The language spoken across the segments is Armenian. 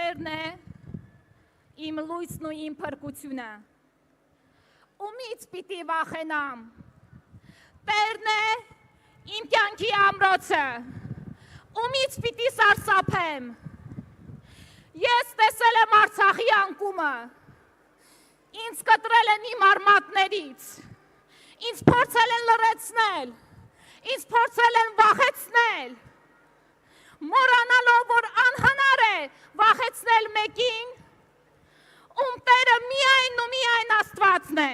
Տերն է իմ լույսն ու իմ փրկությունը։ Ումից պիտի վախենամ։ Տերն է իմ կյանքի ամրոցը։ Ումից պիտի սարսափեմ։ Ես տեսել եմ Արցախի անկումը։ Ինձ կտրել են իմ արմատներից։ Ինձ փորձել են լռեցնել։ Ինձ փորձել են վախեցնել։ Մոռանալով, որ անհնար է վախեցնել մեկին, ում Տերը միայն ու միայն Աստվածն է։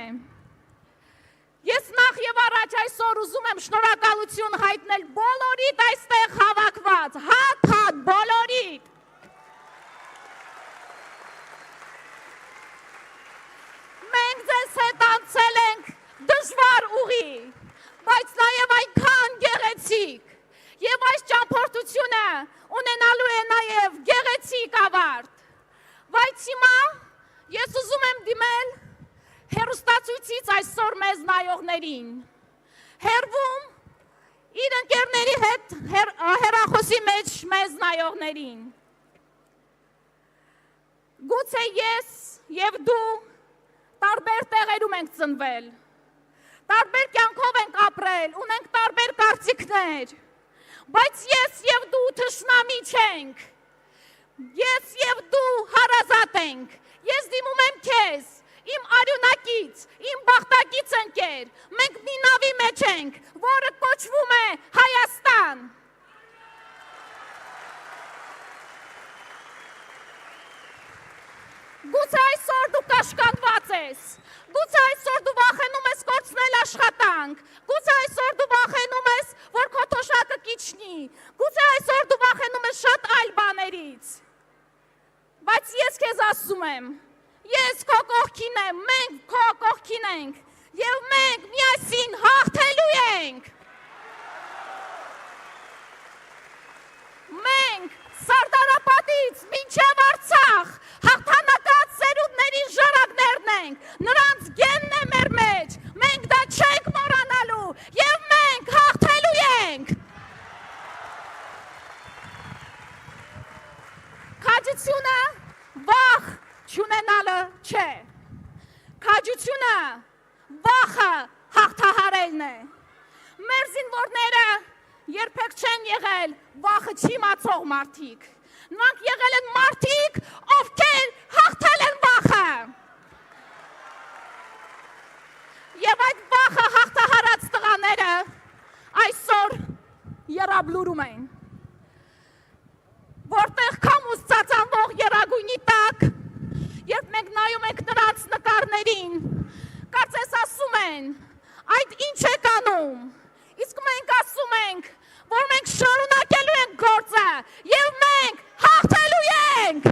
Ես նախ եւ առաջ այսօր ուզում եմ շնորհակալություն հայտնել բոլորիդ այստեղ հավաքված, հատ բոլորիդ։ Մենք ձեզ հետ անցել ենք դժվար ուղի, բայց նաեւ այնքան գեղեցիկ, եւ այս ճամփորդությունը ունենալու է նաեւ գեղեցիկ ավարտ։ Բայց հիմա ես ուզում եմ դիմել հեռուստացույցից այսօր մեզ նայողներին, հեռվում իր ընկերների հետ հեռախոսի մեջ մեզ նայողներին։ Գուցե ես եւ դու տարբեր տեղերում ենք ծնվել, տարբեր կյանքով ենք ապրել, ունենք տարբեր կարծիքներ, բայց ես եւ դու թշնամի չենք, ես եւ դու հարազատ ենք, ես դիմում եմ քեզ, իմ արյունակից, իմ բախտակից ընկեր, մենք մի նավի մեջ ենք, որը կոչվում է Հայաստան։ Գուցե այսօր դու կաշկանդված ես, գուցե այսօր դու վախենում ես կորցնել աշխատանք, գուցե այսօր դու վախենում ես, որ քո թոշակը կիջնի, գուցե այսօր դու վախենում ես շատ այլ բաներից, բայց ես քեզ ասում եմ, ես քո կողքին եմ, մենք քո կողքին ենք, եւ մենք միասին հաղթելու ենք։ Մենք Սարդարապատից մինչև Արցախ հաղթանակած սերունդների ժառանգներն ենք, նրանց գենն է մեր մեջ, մենք դա չենք մոռանալու եւ մենք հաղթելու ենք։ Քաջությունը վախ չունենալը չէ, քաջությունը վախը հաղթահարելն է։ Մեր զինվորները երբեք չեն եղել վախը չիմացող մարդիկ, նրանք եղել են մարդիկ, ովքեր հաղթել են վախը։ Եվ այդ վախը հաղթահարած տղաները այսօր եռաբլուրում են, որտեղ քամուց ծածանվող եռագույնի տակ, երբ մենք նայում ենք նրանց նկարներին, կարծես ասում են, այդ ինչ եք անում, իսկ մենք ասում ենք, որ մենք շարունակելու ենք գործը եւ մենք հաղթելու ենք։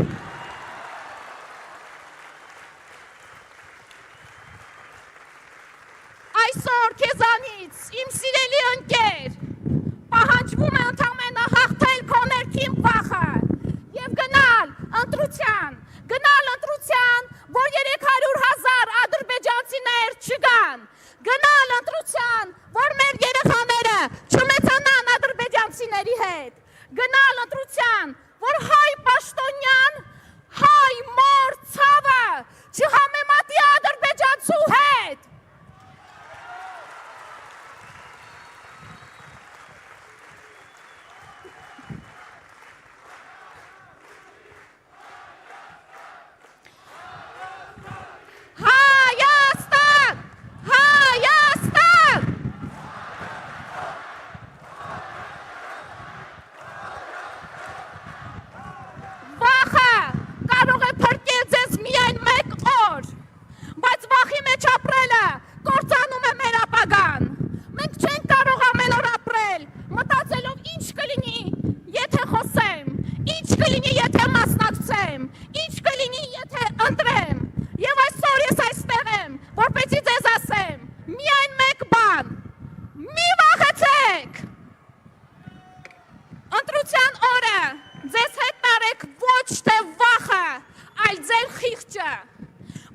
Այսօր քեզանից, իմ սիրելի ընկեր, պահանջվում է ընդամենը հաղթել քո ներքին վախը եւ գնալ ընտրության, որ 300,000 ադրբեջանցիներ չգան, գնալ ընտրության, որ մեր երեխաները չմեծանան ադրբեջանցիների հետ, գնալ ընտրության, որ հայ պաշտոնյան, հայ մոր ցավը չհամեմատի ադրբեջանցու հետ։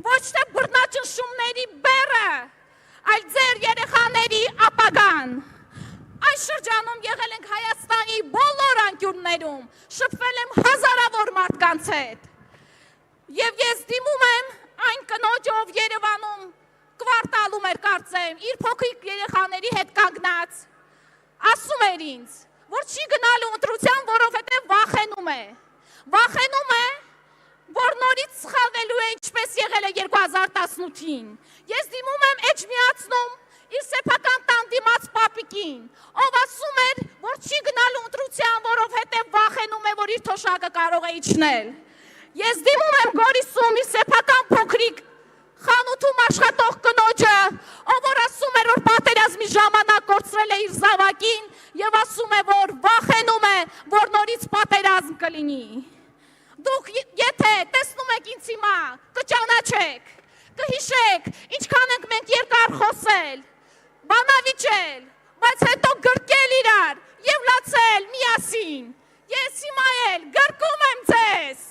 Ոչ թե բռնաճնշումների բեռը, այլ ձեր երեխաների ապագան։ Այս շրջանում եղել ենք Հայաստանի բոլոր անկյուններում, շփվել եմ հազարավոր մարդկանց հետ։ Եվ ես դիմում եմ այն կնոջը, ով Երևանում կվարտալում էր կարծեմ, իր փոքրիկ երեխաների հետ կանգնած, ասում էր ինձ, որ չի գնալու ընտրության, որովհետև վախենում է։ Վախենում է, որ նորից սխալվելու է, ինչպես եղել է 2018-ին։ Ես դիմում եմ էջմիածնում իր սեփական տան դիմաց պապիկին, ով ասում էր, որ չի գնալու ընտրության, որովհետև վախենում է, որ իր թոշակը կարող է իջնել։ Ես դիմում եմ Գորիսում իր սեփական փոքրիկ խանութում աշխատող կնոջը, ով որ ասում էր, որ պատերազմի ժամանակ կորցրել է իր զավակին եւ ասում է, որ վախենում է, որ նորից պատերազմ կլինի։ Դուք եթե տեսնում եք ինձ հիմա, կճանաչեք, կհիշեք, ինչքան ենք մենք երկար խոսել, բանավիճել, բայց հետո գրկել իրար եւ լացել միասին։ Ես հիմա էլ գրկում եմ ձեզ։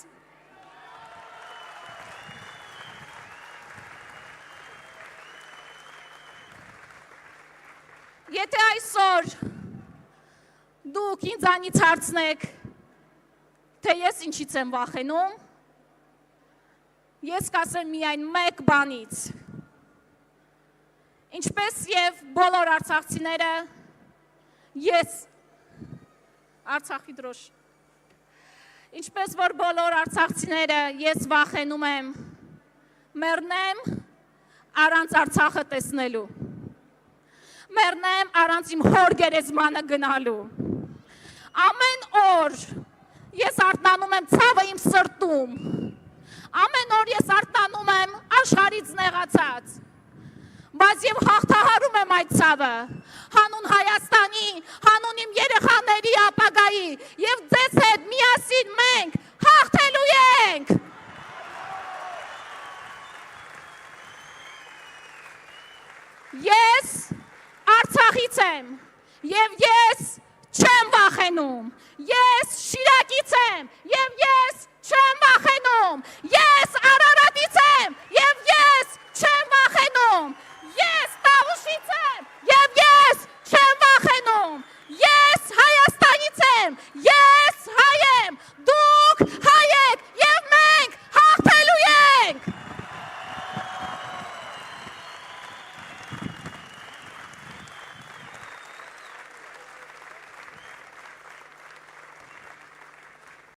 Եթե այսօր դուք ինձանից հարցնեք, թե ես ինչից եմ վախենում, ես կասեմ միայն մեկ բանից։ Ինչպես եւ բոլոր արցախցիները, ես Արցախի դրոշ։ Ինչպես որ բոլոր արցախցիները, ես վախենում եմ մեռնեմ առանց Արցախը տեսնելու։ Մեռնեմ առանց իմ հոր գերեզմանը գնալու։ Ամեն օր ես արթնանում եմ ցավը իմ սրտում։ Ամեն օր ես արթնանում եմ աշխարհից նեղացած։ Բայց եւ հաղթահարում եմ այդ ցավը։ Հանուն Հայաստանի, հանուն իմ երեխաների ապագայի եւ ձեզ հետ միասին մենք հաղթելու ենք։ Ես Արցախից եմ եւ ես չեմ վախենում։ Ես Շիրակից եմ եւ ես չեմ վախենում։ Ես Արարատից եմ եւ ես չեմ վախենում։